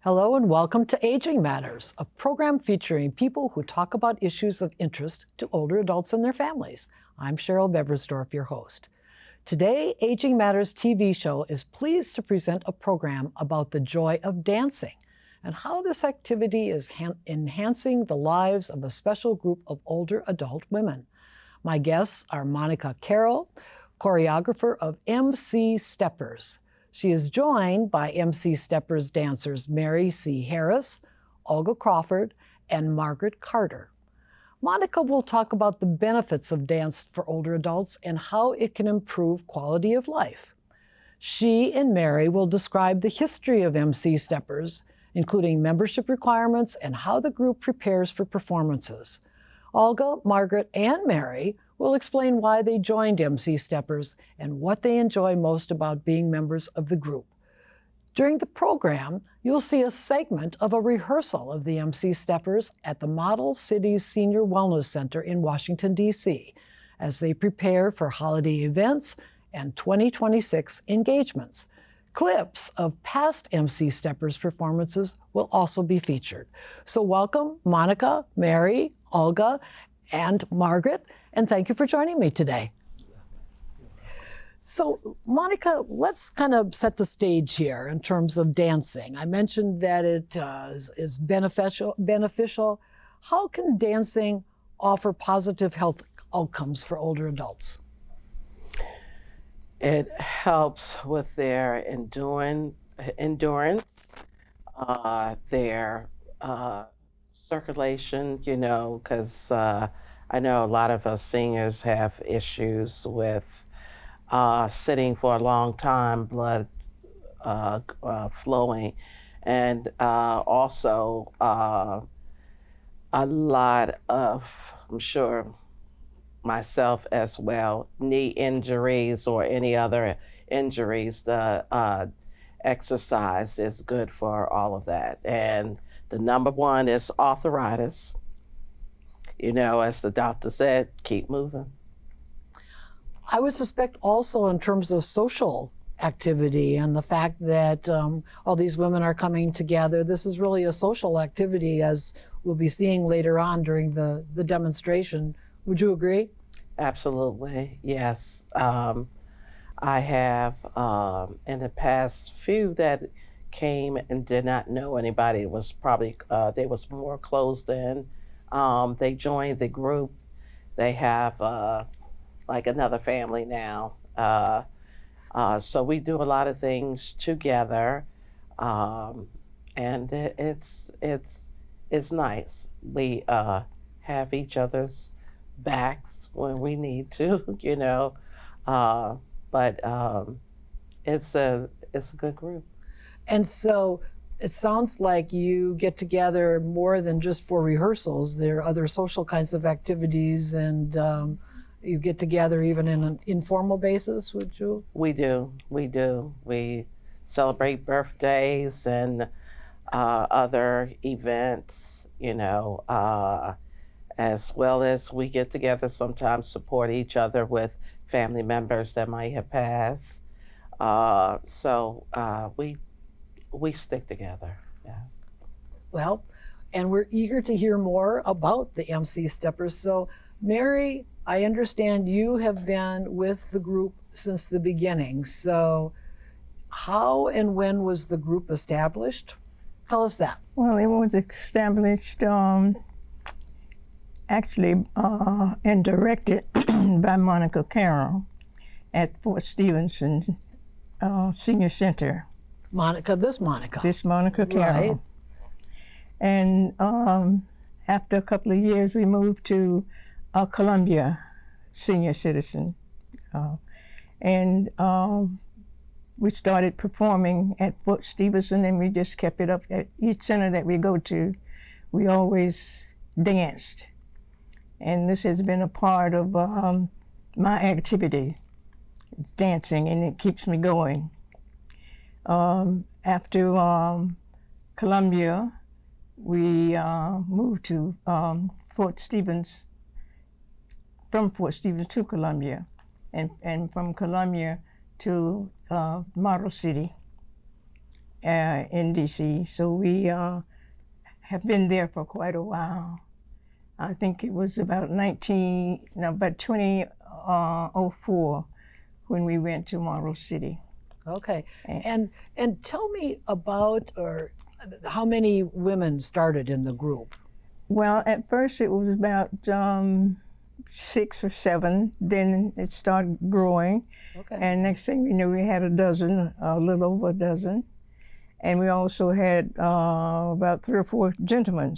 Hello and welcome to Aging Matters, a program featuring people who talk about issues of interest to older adults and their families. I'm Cheryl Beversdorf, your host. Today, Aging Matters TV show is pleased to present a program about the joy of dancing and how this activity is enhancing the lives of a special group of older adult women. My guests are Monica Carroll, choreographer of MC Steppers. She is joined by MC Steppers dancers Mary C. Harris, Olga Crawford, and Margaret Carter. Monica will talk about the benefits of dance for older adults and how it can improve quality of life. She and Mary will describe the history of MC Steppers, including membership requirements and how the group prepares for performances. Olga, Margaret, and Mary will explain why they joined MC Steppers and what they enjoy most about being members of the group. During the program, you'll see a segment of a rehearsal of the MC Steppers at the Model Cities Senior Wellness Center in Washington, D.C., as they prepare for holiday events and 2026 engagements. Clips of past MC Steppers performances will also be featured. So welcome, Monica, Mary, Olga, and Margaret, and thank you for joining me today. So, Monica, let's kind of set the stage here in terms of dancing. I mentioned that it is beneficial. How can dancing offer positive health outcomes for older adults? It helps with their endurance, their circulation, because I know a lot of us seniors have issues with sitting for a long time, blood flowing, and also a lot of, I'm sure myself as well, knee injuries or any other injuries. The exercise is good for all of that. And the number one is arthritis. As the doctor said, keep moving. I would suspect also in terms of social activity and the fact that all these women are coming together, this is really a social activity, as we'll be seeing later on during the demonstration. Would you agree? Absolutely, yes. I have, in the past few that came and did not know anybody, it was probably, they was more closed in. They joined the group. They have like another family now. So we do a lot of things together, and it's nice. We have each other's backs when we need to, but it's a good group. And so it sounds like you get together more than just for rehearsals. There are other social kinds of activities, and you get together even in an informal basis, would you? We do. We celebrate birthdays and other events, as well as we get together sometimes, support each other with family members that might have passed. So we stick together, yeah. Well, and we're eager to hear more about the MC Steppers. So, Mary, I understand you have been with the group since the beginning. So, how and when was the group established? Tell us that. Well, it was established actually and directed by Monica Carroll at Fort Stevenson Senior Center. This Monica Carroll. Right. And after a couple of years, we moved to Columbia Senior Citizen. And we started performing at Fort Stevenson, and we just kept it up. At each center that we go to, we always danced. And this has been a part of my activity, dancing, and it keeps me going. After Columbia, we moved to Fort Stevens, from Fort Stevens to Columbia, and from Columbia to Model City. in D.C. So we have been there for quite a while. I think it was about 2004 when we went to Model City. Okay. And tell me about how many women started in the group? Well, at first it was about 6 or 7. Then it started growing. Okay. And next thing we knew, we had a little over a dozen. And we also had about 3 or 4 gentlemen.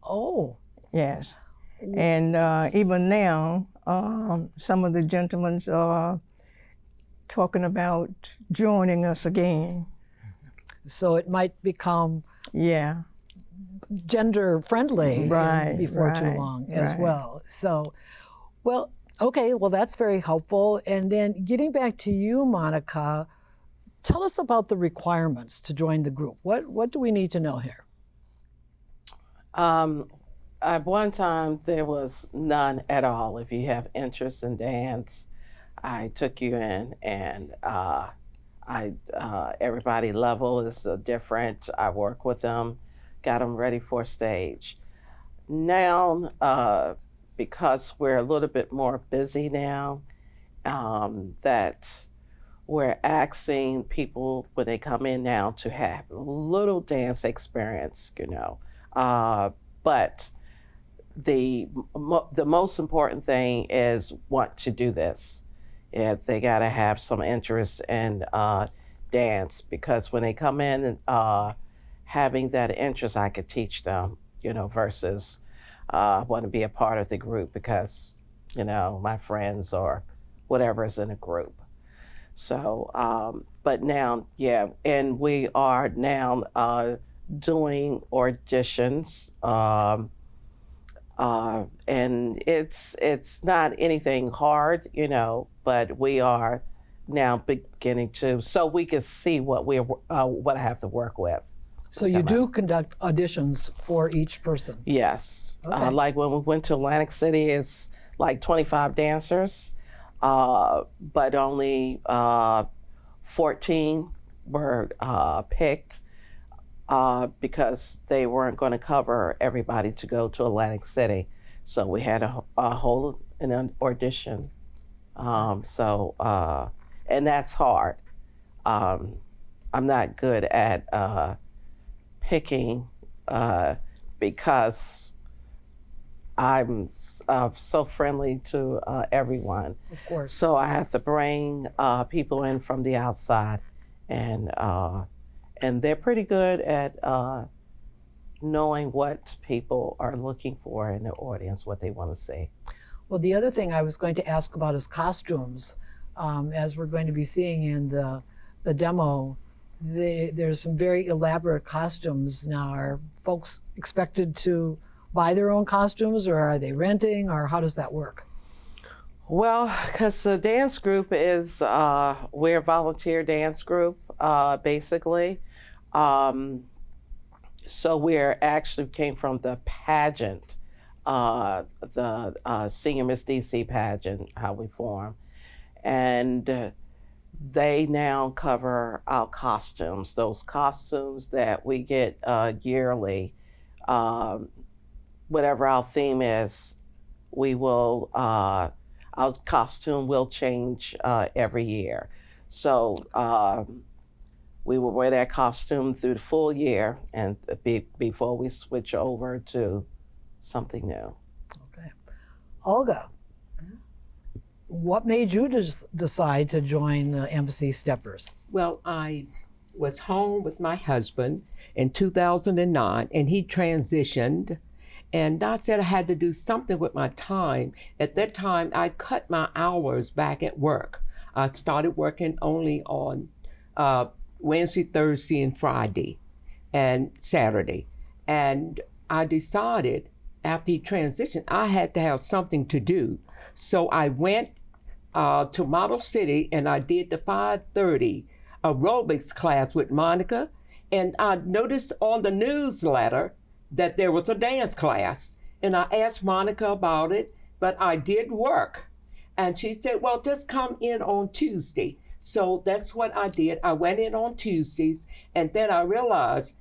Oh. Yes. And even now, some of the gentlemen are talking about joining us again. So it might become Yeah. gender friendly before too right, long as right. well. So, well, okay, well, that's very helpful. And then getting back to you, Monica, tell us about the requirements to join the group. What do we need to know here? At one time, there was none at all. If you have interest in dance, I took you in, and everybody level is different. I work with them, got them ready for stage. Now, because we're a little bit more busy now, that we're asking people when they come in now to have a little dance experience, but the most important thing is want to do this. If they got to have some interest in dance, because when they come in and having that interest, I could teach them, versus want to be a part of the group because, my friends or whatever is in a group. So, but now, yeah, and we are now doing auditions. And it's not anything hard, but we are now beginning to, so we can see what I have to work with. So you do conduct auditions for each person? Yes. Okay. Like when we went to Atlantic City, it's like 25 dancers, but only 14 were picked. Because they weren't going to cover everybody to go to Atlantic City. So we had a hold an audition. And that's hard. I'm not good at picking because I'm so friendly to everyone. Of course. So I have to bring people in from the outside, and they're pretty good at knowing what people are looking for in the audience, what they want to see. Well, the other thing I was going to ask about is costumes. As we're going to be seeing in the demo, there's some very elaborate costumes. Now, are folks expected to buy their own costumes, or are they renting, or how does that work? Well, because the dance group is, we're a volunteer dance group, basically. So we're actually came from the pageant, the Senior Miss DC pageant, how we form. And they now cover our costumes, those costumes that we get yearly. Whatever our theme is, we will, our costume will change every year. So we will wear that costume through the full year and before we switch over to something new. Okay. Olga, what made you decide to join the Embassy Steppers? Well, I was home with my husband in 2009, and he transitioned. And I said I had to do something with my time. At that time, I cut my hours back at work. I started working only on Wednesday, Thursday, and Friday, and Saturday. And I decided after he transitioned, I had to have something to do. So I went to Model City, and I did the 5:30 aerobics class with Monica. And I noticed on the newsletter that there was a dance class. And I asked Monica about it, but I did work. And she said, well, just come in on Tuesday. So that's what I did. I went in on Tuesdays, and then I realized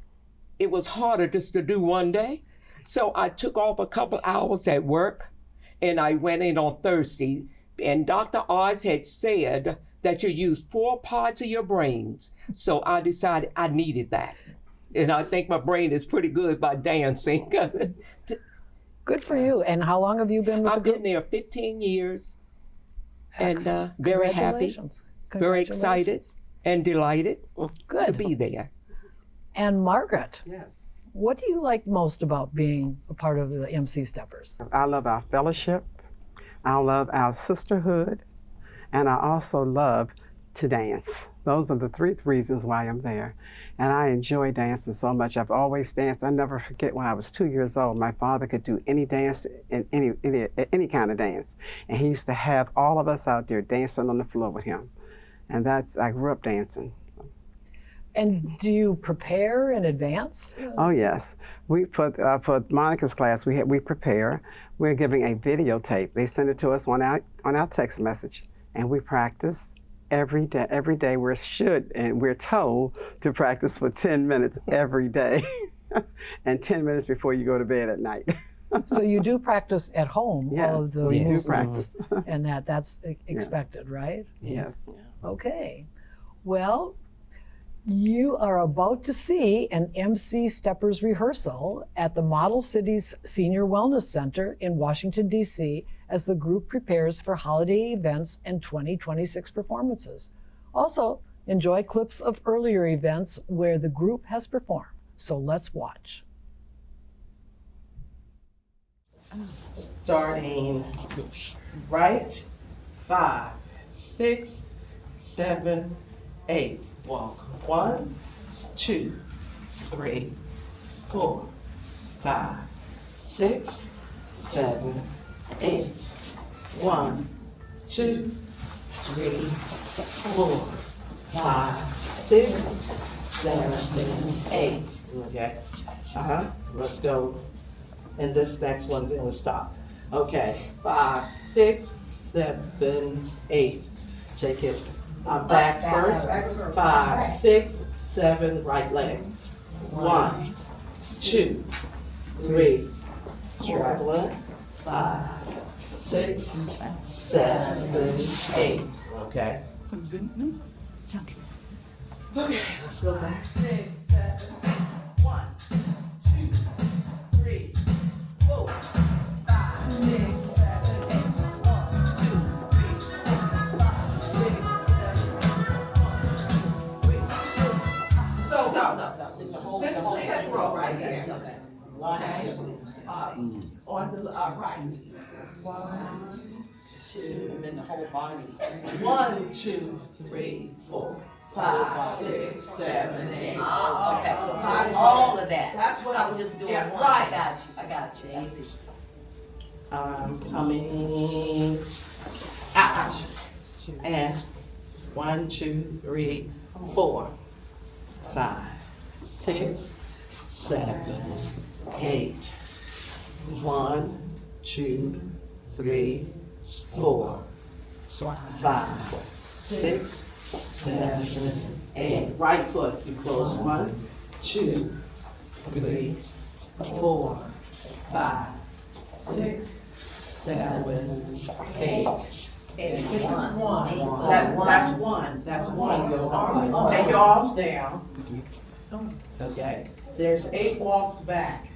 it was harder just to do one day. So I took off a couple hours at work, and I went in on Thursday. And Dr. Oz had said that you use 4 parts of your brains. So I decided I needed that. And I think my brain is pretty good by dancing. Good for you. And how long have you been with the I've group? been there 15 years and Excellent. very happy, Congratulations. very excited and delighted to Good. be there. And Margaret, Yes. what do you like most about being a part of the MC Steppers? I love our fellowship. I love our sisterhood. And I also love to dance. Those are the 3 reasons why I'm there. And I enjoy dancing so much. I've always danced. I never forget when I was 2 years old, my father could do any dance, and any kind of dance. And he used to have all of us out there dancing on the floor with him. And I grew up dancing. And do you prepare in advance? Oh yes, we put for Monica's class. We prepare. We're giving a videotape. They send it to us on our text message, and we practice every day. Every day we're told to practice for 10 minutes every day, and 10 minutes before you go to bed at night. So you do practice at home, all of Yes, the we do movements, practice. and that's expected, right? Yes. Okay. Well, you are about to see an MC Steppers rehearsal at the Model Cities Senior Wellness Center in Washington, D.C., as the group prepares for holiday events and 2026 performances. Also, enjoy clips of earlier events where the group has performed. So let's watch. Starting right, 5, 6, 7, 8. Walk 1, 2, 3, 4, 5, 6, 7, 8. 1, 2, 3, 4, 5, 6, 7, 8. Okay. Let's go. And this next one, then we'll stop. Okay. 5, 6, 7, 8. Take it. Back first. 5, 6, 7, right leg. 1, 2, 3, traveling. 5, 6, 7, 8. Okay. Okay, let's go back. 6, 7, 8. 1, 2, 3, 4, 5, 6, 7, 8. 1, 2, 3, 4, 5, 6, 7, 8. 1, 2, 3, 4. So no. This is head row right here. Okay. On the right. 1, 2, and then the whole body. 1, 2, 3, 4, 5, 6, 7, 8. Oh, okay, so not all of that. That's what I was just doing one. Right. I got you. Coming out. And 1, 2, 3, 4, 5, 6, 7, 8. 1, 2, 3, 4, 5, 6, 7, 8. Right foot, you close. 1, 2, 3, 4, 5, 6, 7, 8. This is one. That's one. That's one goes on. Take your arms down. Okay. There's 8 walks back.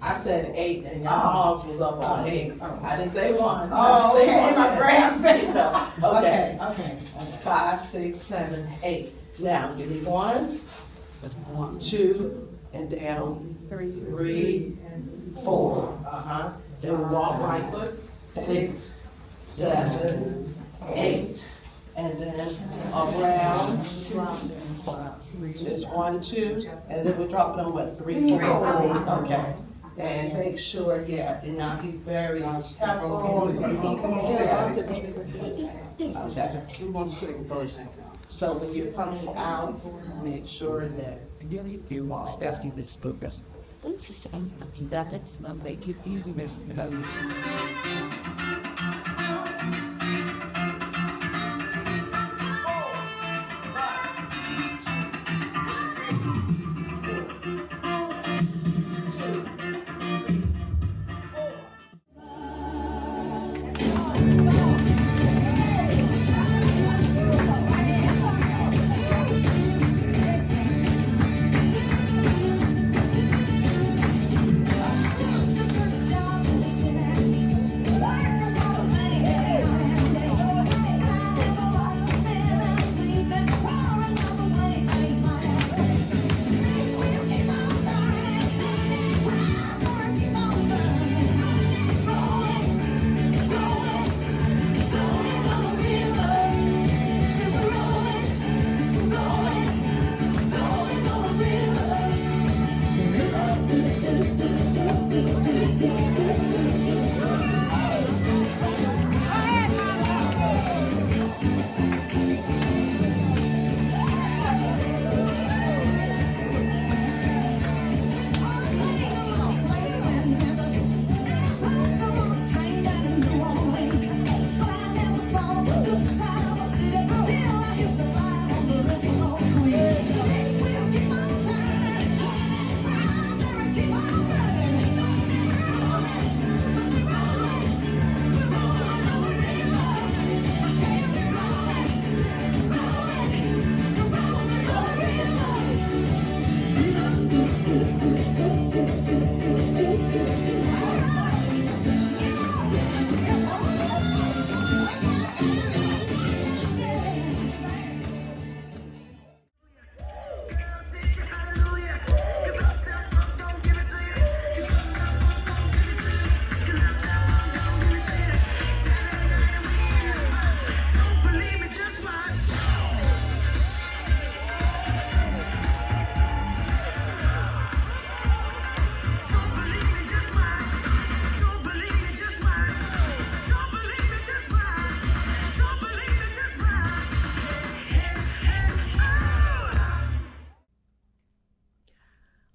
I said 8, and your arms was up on 8. I didn't say 1. Oh, I didn't say okay. 1. My grams said no. Okay. Okay. 5, 6, 7, 8. Now give me 1, 2, and down 3, 4. Then we walk right foot. 6, 7, 8. And then around. It's 1, 2, and then we drop it on what? 3, 4. Okay. And make sure, and now be very careful. So when you're coming out, make sure that you walk steps in this progress. That's my make it easy.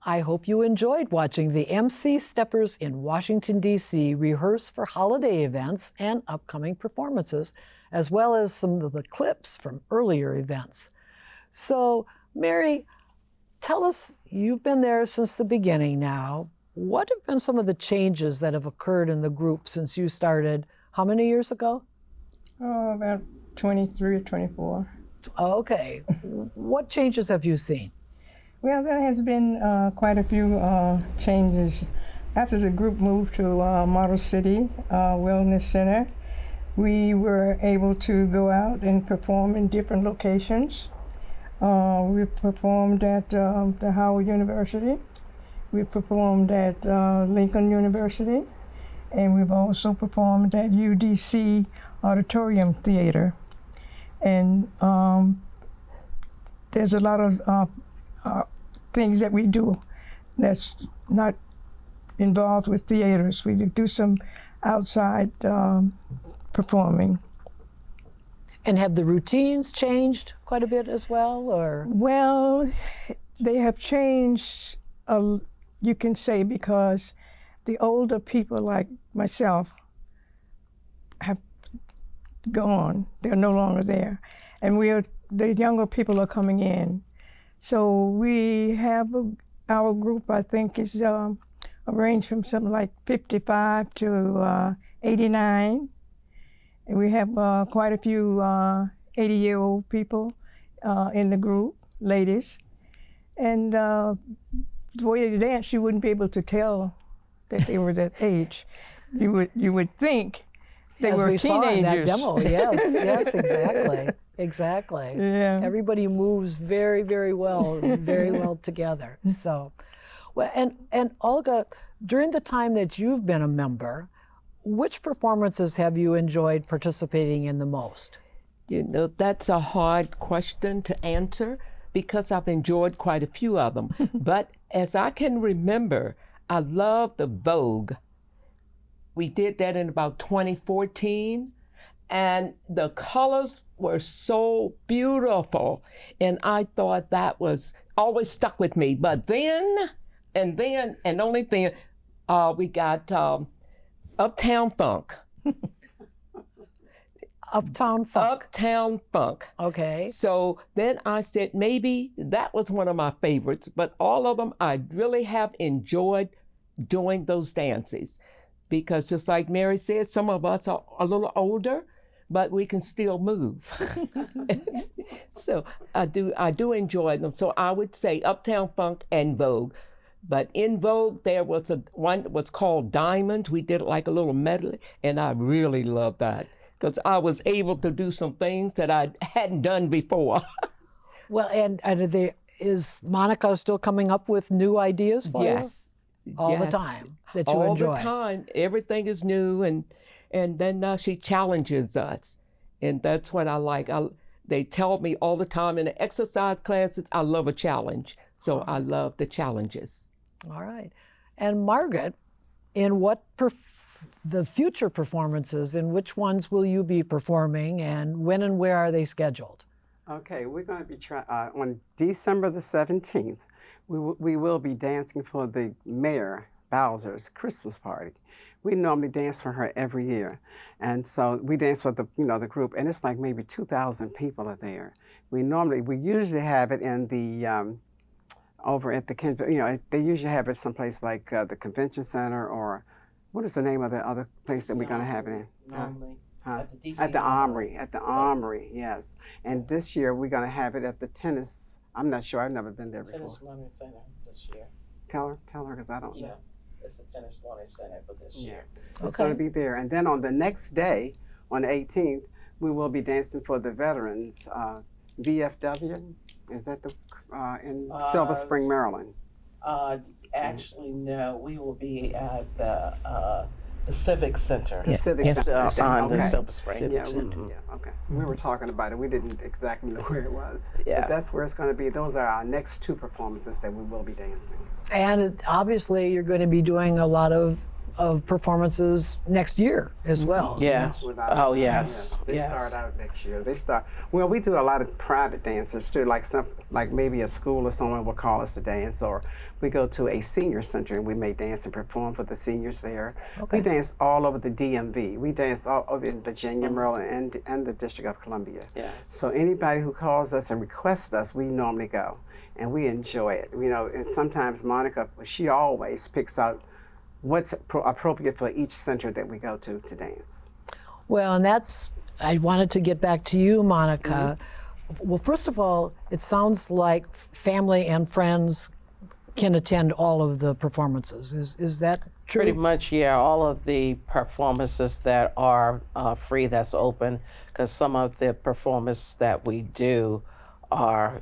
I hope you enjoyed watching the MC Steppers in Washington, D.C. rehearse for holiday events and upcoming performances, as well as some of the clips from earlier events. So, Mary, tell us, you've been there since the beginning now. What have been some of the changes that have occurred in the group since you started, how many years ago? Oh, about 23 or 24. Okay. What changes have you seen? Well, there has been quite a few changes. After the group moved to Model City Wellness Center, we were able to go out and perform in different locations. We performed at the Howard University. We performed at Lincoln University. And we've also performed at UDC Auditorium Theater. And there's a lot of things that we do that's not involved with theaters. We do some outside performing. And have the routines changed quite a bit as well, or? Well, they have changed, you can say, because the older people like myself have gone. They're no longer there. And the younger people are coming in. So we have our group, I think, is arranged from something like 55 to 89. And we have quite a few 80-year-old people in the group, ladies. And the way they dance, you wouldn't be able to tell that they were that age. You would think they As were we teenagers. saw in that demo, yes, exactly. Exactly. Yeah. Everybody moves very, very well together. So, well, and Olga, during the time that you've been a member, which performances have you enjoyed participating in the most? You know, that's a hard question to answer because I've enjoyed quite a few of them. But as I can remember, I love the Vogue. We did that in about 2014, and the colors were so beautiful, and I thought that was always stuck with me. But then, and only then, we got Uptown Funk. Uptown Funk. Uptown Funk. Okay. So then I said maybe that was one of my favorites, but all of them I really have enjoyed doing those dances. Because just like Mary said, some of us are a little older, but we can still move. So I do enjoy them. So I would say Uptown Funk and Vogue. But in Vogue, there was one that was called Diamond. We did like a little medley, and I really loved that because I was able to do some things that I hadn't done before. Well, and is Monica still coming up with new ideas for you? Yes. All the Yes. time that you All enjoy? the time. Everything is new, and then she challenges us. And that's what I like. They tell me all the time in the exercise classes, I love a challenge. So I love the challenges. All right. And Margaret, in what the future performances, in which ones will you be performing, and when and where are they scheduled? Okay, we're going to be on December the 17th. We will be dancing for the Mayor Bowser's Christmas party. We normally dance for her every year, and so we dance for the group, and it's like maybe 2,000 people are there. We usually have it in the over at the they usually have it someplace like the convention center, or what is the name of the other place that we're going to have it in? Normally. At the DC At the Armory, yes. And this year we're going to have it at the tennis. I'm not sure. I've never been there before. Tennis Learning Center this year. Tell her, because I don't know. Yeah, it's the Tennis Learning Center, but this year. It's going to be there. And then on the next day, on the 18th, we will be dancing for the veterans. VFW, is that in Silver Spring, Maryland? Actually, no. We will be at the Civic Center. The Civic Center. On the Okay. Silver Spring. Yeah, okay. We were talking about it. We didn't exactly know where it was. Yeah. But that's where it's going to be. Those are our next two performances that we will be dancing. And obviously, you're going to be doing a lot of of performances next year as well. Yeah. Oh, yes. They Yes. start out next year. Well, we do a lot of private dancers too, like maybe a school or someone will call us to dance, or we go to a senior center and we may dance and perform for the seniors there. We dance all over the DMV. We dance all over in Virginia, Maryland, and the District of Columbia. Yes. So anybody who calls us and requests us, we normally go, and we enjoy it. And sometimes Monica, she always picks out what's appropriate for each center that we go to dance. Well, and I wanted to get back to you, Monica. Well, first of all, it sounds like family and friends can attend all of the performances. Is that true? Pretty much, yeah. All of the performances that are free, that's open, because some of the performances that we do are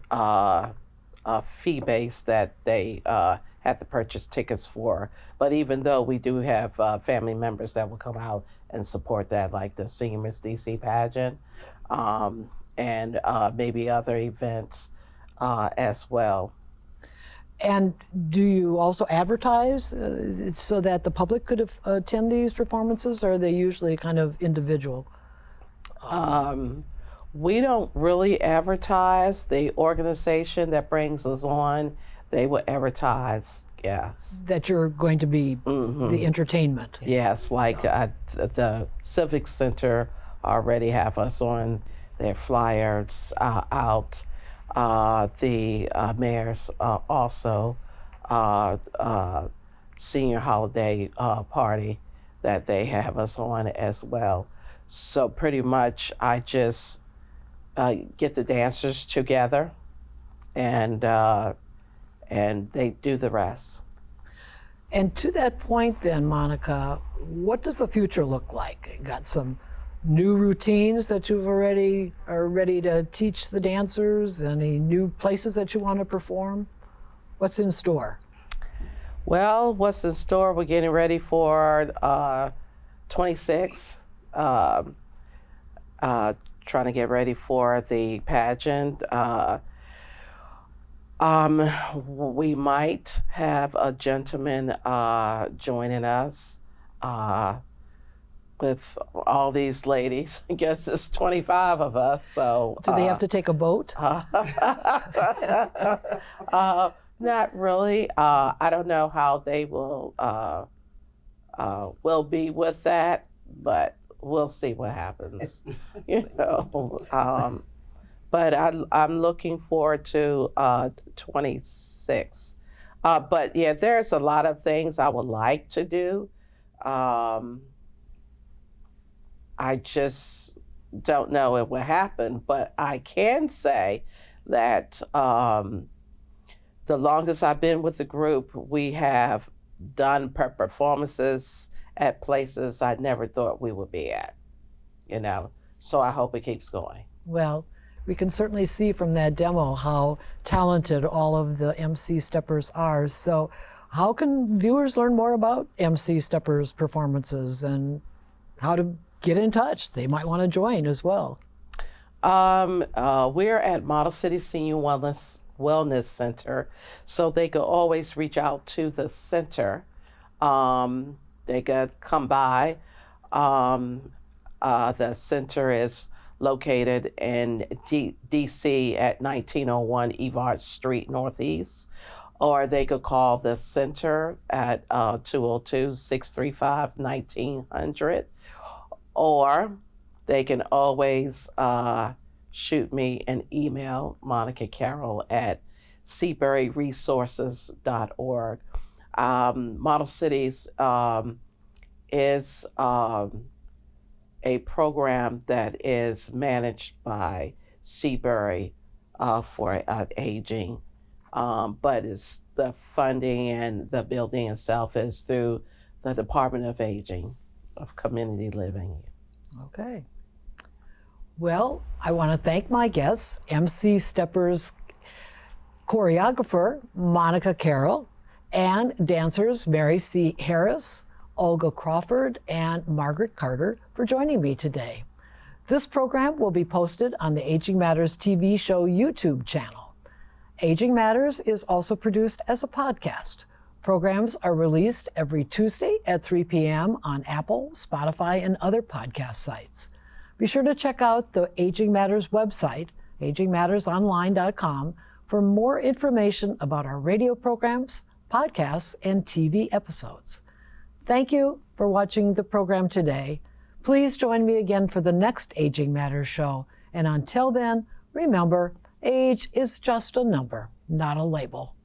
fee-based that they have to purchase tickets for. But even though we do have family members that will come out and support that, like the Senior Miss DC pageant, and maybe other events as well. And do you also advertise so that the public could attend these performances, or are they usually kind of individual? We don't really advertise. The organization that brings us on, they will advertise, yes. That you're going to be the entertainment? Yes, like the Civic Center already have us on their flyers out. The mayor's also senior holiday party that they have us on as well. So pretty much I just get the dancers together and they do the rest. And to that point then, Monica, what does the future look like? Got some new routines that you've already are ready to teach the dancers? Any new places that you want to perform? What's in store? Well, what's in store? We're getting ready for 26. Trying to get ready for the pageant. We might have a gentleman joining us with all these ladies. I guess it's 25 of us. So Do they have to take a vote? Not really. I don't know how they will be with that, but we'll see what happens. But I'm looking forward to 26. But yeah, there's a lot of things I would like to do. I just don't know it will happen, but I can say that the longest I've been with the group, we have done performances at places I never thought we would be at, so I hope it keeps going. Well, we can certainly see from that demo how talented all of the MC Steppers are. So how can viewers learn more about MC Steppers performances and how to get in touch? They might want to join as well. We're at Model City Senior Wellness Center, so they could always reach out to the center. They could come by. The center is located in DC at 1901 Evart Street Northeast, or they could call the center at 202-635-1900, or they can always shoot me an email, Monica Carroll at seaburyresources.org. Model Cities is a program that is managed by Seabury for aging, but it's the funding and the building itself is through the Department of Aging of Community Living. Okay. Well, I want to thank my guests, MC Steppers choreographer Monica Carroll and dancers Mary C. Harris, Olga Crawford, and Margaret Carter for joining me today. This program will be posted on the Aging Matters TV show YouTube channel. Aging Matters is also produced as a podcast. Programs are released every Tuesday at 3 p.m. on Apple, Spotify, and other podcast sites. Be sure to check out the Aging Matters website, agingmattersonline.com, for more information about our radio programs, podcasts, and TV episodes. Thank you for watching the program today. Please join me again for the next Aging Matters show. And until then, remember, age is just a number, not a label.